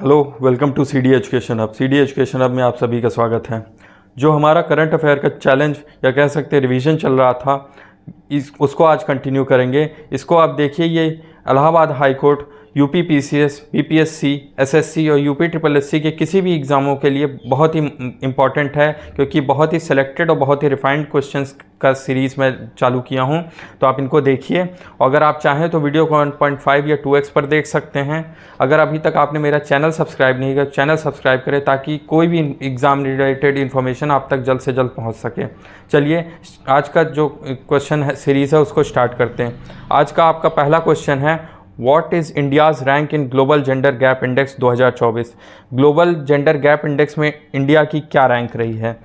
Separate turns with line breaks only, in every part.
Hello, welcome to C D education hub. C D education hub में आप सभी का स्वागत है। जो हमारा करंट अफेयर का चैलेंज या कह सकते हैं रिवीजन चल रहा था, उसको आज कंटिन्यू करेंगे। इसको आप देखिए, ये Allahabad high court, UP PCS, BPSC, SSC और यूपी ट्रिपल एससी के किसी भी एग्ज़ामों के लिए बहुत ही इम्पॉर्टेंट है, क्योंकि बहुत ही सिलेक्टेड और बहुत ही रिफाइंड क्वेश्चंस का सीरीज़ मैं चालू किया हूं। तो आप इनको देखिए, और अगर आप चाहें तो वीडियो को 1.5 या 2x पर देख सकते हैं। अगर अभी तक आपने मेरा चैनल सब्सक्राइब नहीं किया, चैनल सब्सक्राइब करें ताकि कोई भी एग्ज़ाम रिलेटेड इन्फॉर्मेशन आप तक जल्द से जल्द पहुँच सके। चलिए, आज का जो क्वेश्चन है सीरीज़ है उसको स्टार्ट करते हैं। आज का आपका पहला क्वेश्चन है, what is India's rank in global gender gap index 2024। Global gender gap index में इंडिया की क्या रैंक रही है।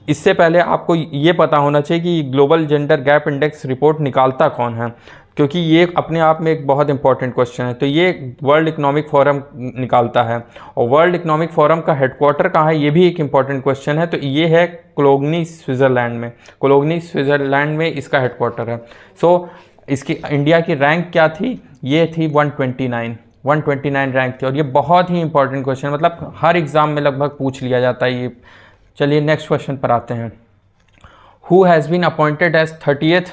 इससे पहले आपको ये पता होना चाहिए कि global gender gap index report निकालता कौन है, क्योंकि ये अपने आप में एक बहुत इंपॉर्टेंट क्वेश्चन है। तो ये वर्ल्ड इकोनॉमिक फोरम निकालता है, और वर्ल्ड इकोनॉमिक फोरम का हेडक्वार्टर कहाँ है, ये भी एक इम्पॉर्टेंट क्वेश्चन है। तो ये है कोलोगनी, स्विट्ज़रलैंड में। कोलोगनी, स्विट्ज़रलैंड में इसका हेडक्वार्टर है। सो इसकी इंडिया की रैंक क्या थी, ये थी 129 रैंक थी। और ये बहुत ही इंपॉर्टेंट क्वेश्चन, मतलब हर एग्ज़ाम में लगभग पूछ लिया जाता है ये। चलिए नेक्स्ट क्वेश्चन पर आते हैं। Who has been appointed as 30th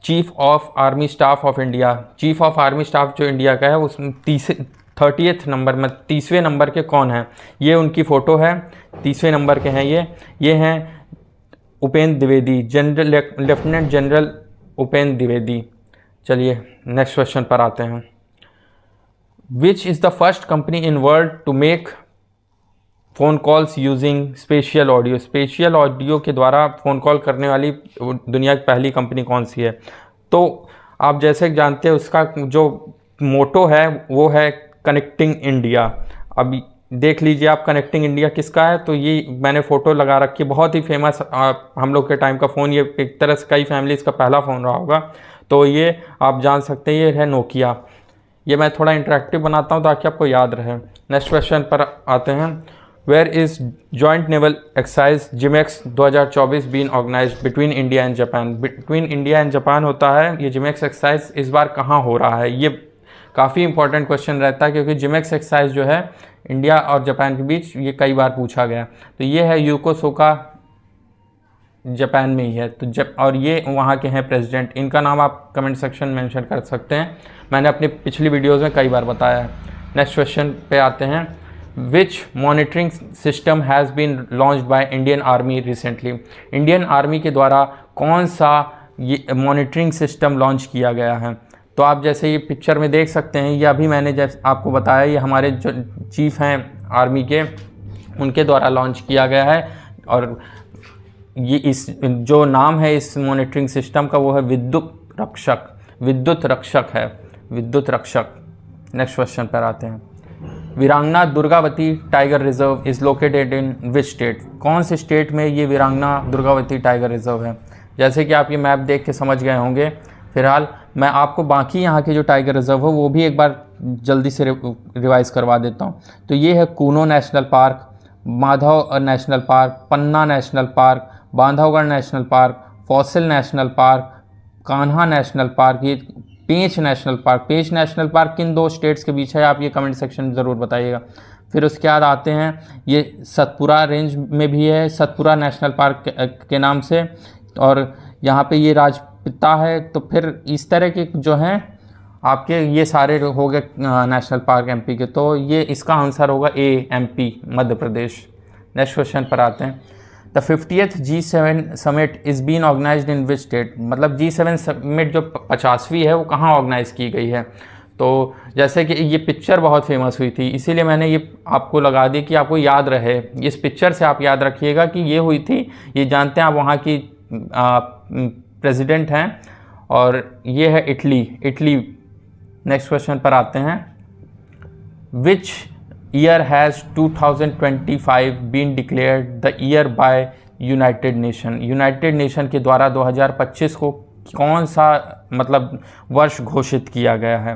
chief of army staff of India. Chief of army staff जो इंडिया का है उसमें 30th नंबर में 30वें नंबर के कौन हैं, ये उनकी फ़ोटो है। 30वें नंबर के हैं ये हैं उपेंद्र द्विवेदी, लेफ्टिनेंट जनरल उपेंद्र द्विवेदी। चलिए नेक्स्ट क्वेश्चन पर आते हैं। Which is the first company in world to make phone calls using spatial audio. Spatial audio के द्वारा फ़ोन कॉल करने वाली दुनिया की पहली कंपनी कौन सी है। तो आप जैसे जानते हैं उसका जो मोटो है वो है कनेक्टिंग इंडिया। अब देख लीजिए आप, कनेक्टिंग इंडिया किसका है। तो ये मैंने फ़ोटो लगा रखी है, बहुत ही फेमस हम लोग के टाइम का फ़ोन, ये एक तरह से कई फैमिलीज़ का पहला फ़ोन रहा होगा। तो ये आप जान सकते हैं, ये है नोकिया। ये मैं थोड़ा इंटरेक्टिव बनाता हूँ ताकि आपको याद रहे। नेक्स्ट क्वेश्चन पर आते हैं। Where is joint naval exercise JIMEX 2024 been organised between India and Japan. Between India and Japan होता है ये जिमेक्स एक्सरसाइज, इस बार कहाँ हो रहा है। ये काफ़ी इंपॉर्टेंट क्वेश्चन रहता है, क्योंकि जिमेक्स एक्सरसाइज जो है इंडिया और जापान के बीच ये कई बार पूछा गया। तो ये है योकोसुका, जापान में ही है। तो और ये वहाँ के हैं प्रेसिडेंट। इनका नाम आप कमेंट सेक्शन में मेंशन कर सकते हैं, मैंने अपनी पिछली वीडियोज़ में कई बार बताया है। नेक्स्ट क्वेश्चन पे आते हैं। Which monitoring system has been launched by Indian Army recently. Indian Army के द्वारा कौन सा ये मॉनिटरिंग सिस्टम लॉन्च किया गया है। तो आप जैसे ये पिक्चर में देख सकते हैं, ये अभी मैंने जैसे आपको बताया, ये हमारे जो चीफ हैं आर्मी के, उनके द्वारा लॉन्च किया गया है। और ये इस जो नाम है इस मॉनिटरिंग सिस्टम का वो है विद्युत रक्षक। विद्युत रक्षक है, विद्युत रक्षक। नेक्स्ट क्वेश्चन पर आते हैं। वीरांगना Durgavati tiger reserve is located in which state. कौन से स्टेट में ये वीरांगना दुर्गावती टाइगर रिजर्व है। जैसे कि आप ये मैप देख के समझ गए होंगे। फिलहाल मैं आपको बाकी यहाँ के जो टाइगर रिजर्व है वो भी एक बार जल्दी से रिवाइज करवा देता हूँ। तो ये है Kuno National Park, Madhav National Park, Panna National Park, Bandhavgarh National Park, Fossil National Park, Kanha National Park, ये Pench National Park. Pench National Park किन दो स्टेट्स के बीच है, आप ये कमेंट सेक्शन में ज़रूर बताइएगा। फिर उसके बाद आते हैं, ये सतपुरा रेंज में भी है, सतपुरा नेशनल पार्क के नाम से। और यहाँ पे ये राजपिता है। तो फिर इस तरह के जो हैं आपके ये सारे हो गए नेशनल पार्क एमपी के। तो ये इसका आंसर होगा A, MP, Madhya Pradesh. Next question पर आते हैं। The 50th G7 summit is been organised in which state. मतलब G7 समिट जो 50वीं है वो कहाँ ऑर्गेनाइज की गई है। तो जैसे कि ये पिक्चर बहुत फेमस हुई थी, इसीलिए मैंने ये आपको लगा दी कि आपको याद रहे। इस पिक्चर से आप याद रखिएगा कि ये हुई थी। ये जानते हैं आप वहाँ की प्रेसिडेंट हैं, और ये है इटली। नेक्स्ट क्वेश्चन पर आते हैं। Which year has 2025 been declared the year by United Nation. United Nation के द्वारा 2025 को कौन सा मतलब वर्ष घोषित किया गया है।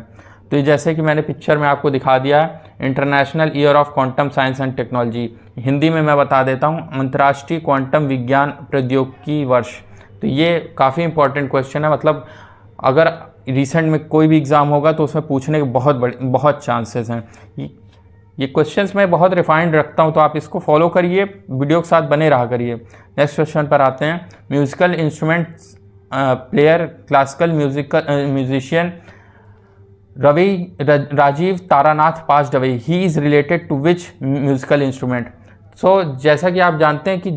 तो जैसे कि मैंने पिक्चर में आपको दिखा दिया है, international year of quantum science and technology. Hindi में मैं बता देता हूँ, अंतर्राष्ट्रीय क्वांटम विज्ञान प्रौद्योगिकी वर्ष। तो ये काफ़ी इंपॉर्टेंट क्वेश्चन है। मतलब अगर रिसेंट में कोई भी एग्ज़ाम होगा तो उसमें पूछने के बहुत चांसेस हैं। ये क्वेश्चंस मैं बहुत रिफाइंड रखता हूँ, तो आप इसको फॉलो करिए, वीडियो के साथ बने रहा करिए। नेक्स्ट क्वेश्चन पर आते हैं। Musical instruments player, classical musician Rajeev Taranath passed away, he is related to which musical instrument. So जैसा कि आप जानते हैं कि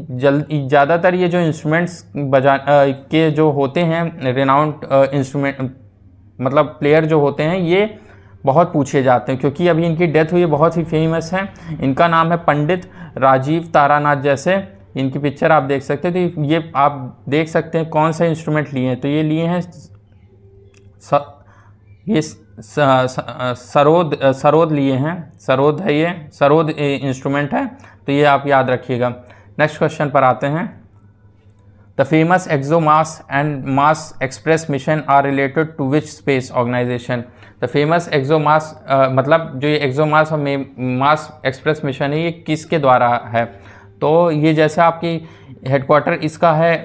ज़्यादातर ये जो इंस्ट्रूमेंट्स के जो होते हैं रेनाउंड इंस्ट्रूमेंट मतलब प्लेयर जो होते हैं, ये बहुत पूछे जाते हैं, क्योंकि अभी इनकी डेथ हुई है, बहुत ही फेमस है। इनका नाम है पंडित राजीव तारानाथ। जैसे इनकी पिक्चर आप देख सकते हैं, तो ये आप देख सकते हैं कौन सा इंस्ट्रूमेंट लिए हैं। तो ये लिए हैं ये सरोद लिए हैं, सरोद है, ये सरोद इंस्ट्रूमेंट है, तो ये आप याद रखिएगा। नेक्स्ट क्वेश्चन पर आते हैं। The famous ExoMars and Mars Express mission are related to which space organisation. The famous ExoMars मतलब जो ये एक्सोमास और मास एक्सप्रेस मिशन है, ये किसके द्वारा है? तो ये जैसे आपकी हेडक्वार्टर इसका है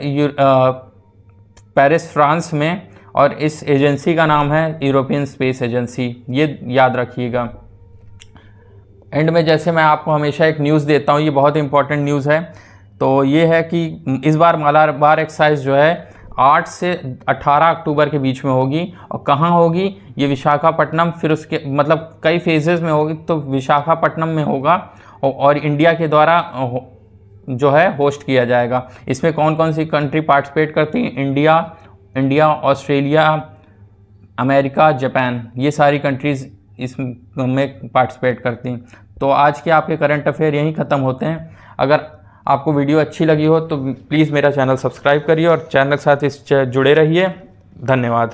पेरिस फ्रांस में, और इस एजेंसी का नाम है यूरोपियन स्पेस एजेंसी, ये याद रखिएगा। एंड में जैसे मैं आपको हमेशा एक न्यूज़ देता हूँ, ये बहुत इंपॉर्टेंट न्यूज़ है, तो ये है कि इस बार मालाबार एक्सरसाइज जो है 8 से 18 अक्टूबर के बीच में होगी। और कहाँ होगी? ये विशाखापट्टनम, फिर उसके मतलब कई फेजेस में होगी, तो विशाखापट्टनम में होगा और इंडिया के द्वारा जो है होस्ट किया जाएगा। इसमें कौन कौन सी कंट्री पार्टिसिपेट करती हैं? इंडिया, ऑस्ट्रेलिया, अमेरिका, जापान, ये सारी कंट्रीज़ इसमें पार्टिसिपेट करती हैं। तो आज के आपके करंट अफेयर यहीं ख़त्म होते हैं। अगर आपको वीडियो अच्छी लगी हो तो प्लीज़ मेरा चैनल सब्सक्राइब करिए और चैनल के साथ जुड़े रहिए। धन्यवाद।